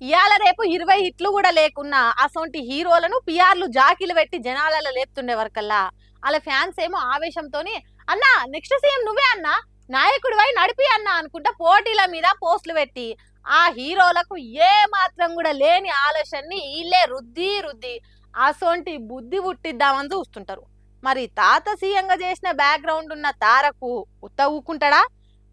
ఇయాల రేపు 20 హిట్లు కూడా లేకున్నా అసొంటి హీరోలను పిఆర్లు జాకీలు పెట్టి జనాలలో లేపుతుండే వరకల్లా వాళ్ళ ఫ్యాన్స్ ఏమో ఆవేశంతోని అన్నా నెక్స్ట్ సీఎం నువ్వే అన్నా నాయకుడివై నడిపి అన్నా అనుకుంటా పోటీల మీద పోస్టులు పెట్టి ఆ హీరోలకు ఏ మాత్రం కూడా లేని ఆలోచనని వీళ్ళే రుద్ది రుద్ది అసొంటి బుద్ధి పుట్టిద్దామని చూస్తుంటారు. మరి తాత సీఎంగా చేసిన బ్యాక్గ్రౌండ్ ఉన్న తారకు ఉత్త ఊకుంటాడా?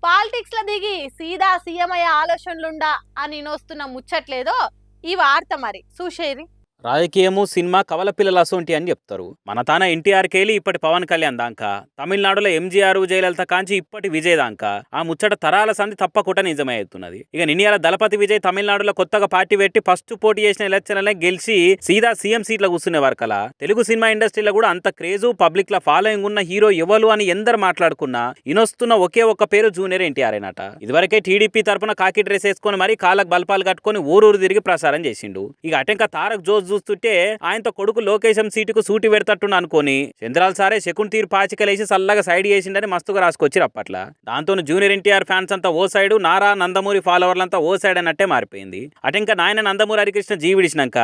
పాలిటిక్స్ లో దిగి సీదా సీఎం అయ్యే ఆలోచనలుండా అని నొస్తున్న ముచ్చట్లేదో ఈ వార్త మరి చూసేది. రాజకీయము సినిమా కవల పిల్లల అసోంటి అని చెప్తారు. మన తాన ఎన్టీఆర్ కేలి ఇప్పటి పవన్ కళ్యాణ్ దాకా, తమిళనాడులో ఎంజీఆర్ జయలలిత కాంచి ఇప్పటి విజయ్ దాకా ఆ ముచ్చట తరాల సంధి తప్పకుండా నిజమే అవుతున్నది. ఇక నిన్నయాల దళపతి విజయ్ తమిళనాడులో కొత్తగా పార్టీ పెట్టి ఫస్ట్ పోటీ చేసిన ఎలక్షన్లనే గెలిచి సీదా సీఎం సీట్లో కూర్చునే వరకలా తెలుగు సినిమా ఇండస్ట్రీలో కూడా అంత క్రేజు పబ్లిక్ ల ఫాలోయింగ్ ఉన్న హీరో ఎవరు అని ఎందరు మాట్లాడుకున్నా ఇనొస్తున్న ఒకే ఒక్క పేరు జూనియర్ ఎన్టీఆర్ అయినట. ఇదివరకే టీడీపీ తరపున కాకి డ్రెస్ వేసుకొని మరి కాళ్ళకు బల్పాలు కట్టుకొని ఊరూరు తిరిగి ప్రసారం చేసిండు. ఇక అటెంక తారక్ జోస్ చూస్తుంటే ఆయనతో కొడుకు లోకేశం సీటుకు సూటి పెడతట్టును అనుకోని చంద్రాల్ సారే శకున్ తీరు పాచికలేసి సల్లగా సైడ్ చేసిండని మస్తుగా రాసుకొచ్చి అప్పట్ల. దాంతో జూనియర్ ఎన్టీఆర్ ఫ్యాన్స్ అంతా ఓ సైడు, నారా నందమూరి ఫాలోవర్లంతా ఓ సైడ్ అన్నట్టే మారిపోయింది. అటెంక నాయన నందమూరి హరికృష్ణ జీవిడిచినాక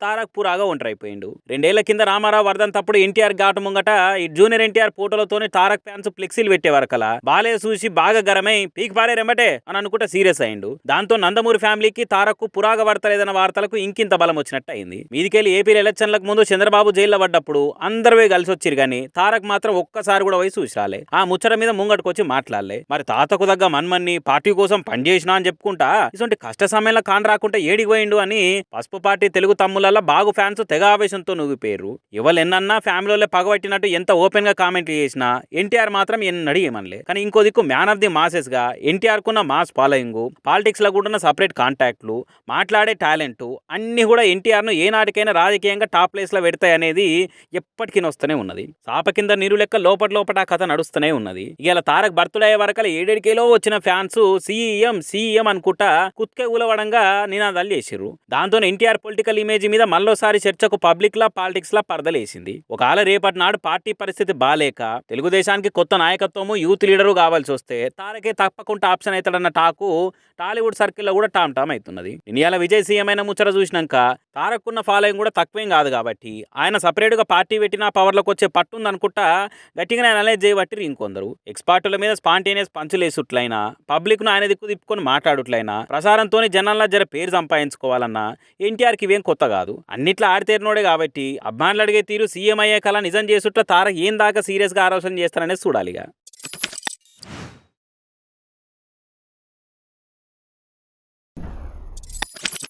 తారక్ పురాగా ఒంటరైపోయిండు. 2 ఏళ్ల కింద రామారావు వర్ధంతప్పుడు ఎన్టీఆర్ ఘాటు ముంగట ఈ జూనియర్ ఎన్టీఆర్ ఫోటోలతోనే తారక్ ఫ్యాన్స్ ఫ్లెక్సీలు పెట్టే వరకలా బాలే చూసి బాగా గరమై పీక్ పారే రెమ్మటే అని అనుకుంటే సీరియస్ అయిండు. దాంతో నందమూరి ఫ్యామిలీకి తారక్ పురాగా వర్తలేదన్న వార్తలకు ఇంకింత బలం వచ్చినట్టు అయింది. మీదికెళ్ళి ఏపీ ఎలక్షన్లకు ముందు చంద్రబాబు జైల్లో పడ్డప్పుడు అందరివే కలిసి వచ్చిరు గానీ తారక్ మాత్రం ఒక్కసారి కూడా పోయి చూసాలే. ఆ ముచ్చట మీద ముంగట్టుకొచ్చి మాట్లాడలే. మరి తాతకు దగ్గ మన్మన్ని పార్టీ కోసం పనిచేసినా అని చెప్పుకుంటా ఇటువంటి కష్ట సమయంలో కాన్ రాకుంటే ఏడికి పోయిండు అని పసుపు పార్టీ తెలుగు తమ్ముల బాగు ఫ్యాన్స్ తెగ ఆవేశంతో నూగిపోయారు. ఎవరు ఎన్నన్నా ఫ్యామిలీలో పగబట్టినట్టు ఎంత ఓపెన్ గా కామెంట్లు చేసినా ఎన్టీఆర్ మాత్రం ఎన్నడి ఏమనలే. కానీ ఇంకో దిక్కు మ్యాన్ ఆఫ్ ది మాసెస్ గా ఎన్టీఆర్ కున్న మాస్ ఫాలోయింగ్, పాలిటిక్స్ లో కూడా సపరేట్ కాంటాక్ట్లు, మాట్లాడే టాలెంట్ అన్ని కూడా ఎన్టీఆర్ ను ఏనాటికైనా రాజకీయంగా టాప్ ప్లేస్ లో పెడతాయి అనేది ఎప్పటికీ వస్తూనే ఉన్నది. సాప కింద నీరు లెక్క లోపల ఆ కథ నడుస్తూనే ఉన్నది. ఇవాళ తారక్ బర్త్డే అయ్యే వరకల 7 వచ్చిన ఫ్యాన్స్ సీఎం సీఎం అనుకుంటా కుత్కే ఊలవడంగా నినాదాలు చేసిర్రు. దాంతో ఎన్టీఆర్ పొలిటికల్ ఇమేజ్ మీద మళ్ళోసారి చర్చకు పబ్లిక్ లా పాలిటిక్స్ లా పరదలేసింది. ఒకవేళ రేపటి నాడు పార్టీ పరిస్థితి బాలేక తెలుగుదేశానికి కొత్త నాయకత్వము యూత్ లీడరు కావాల్సి వస్తే తారకే తప్పకుండా ఆప్షన్ అవుతాడన్న టాకు టాలీవుడ్ సర్కిల్లో కూడా టామ్ టామ్ అవుతున్నది. ఇనియాల విజయ్ సీఎం అయిన ముచ్చట చూసినాక తారక్కున్న ఫాలోయింగ్ కూడా తక్కువేం కాదు కాబట్టి ఆయన సపరేట్గా పార్టీ పెట్టినా పవర్లోకి వచ్చే పట్టుంది అనుకుంటా గట్టిగానే అనలైజ్ చేయబట్టి ఇంకొందరు ఎక్స్పర్టుల మీద స్పాంటేనియస్ పంచులేసుట్లయినా పబ్లిక్ను ఆయన దిక్కు తిప్పుకొని మాట్లాడుట్లయినా ప్రసారంతో జనాల్లో జర పేరు సంపాదించుకోవాలన్నా ఎన్టీఆర్కి ఇవేం కొత్త కాదు. అన్నిట్లో ఆడితేరినోడే కాబట్టి అభిమానులు అడిగే తీరు సీఎం అయ్యే కళ నిజం చేసుట్ల తారక్ ఏం దాకా సీరియస్గా ఆలోచన చేస్తారనేది చూడాలిగా.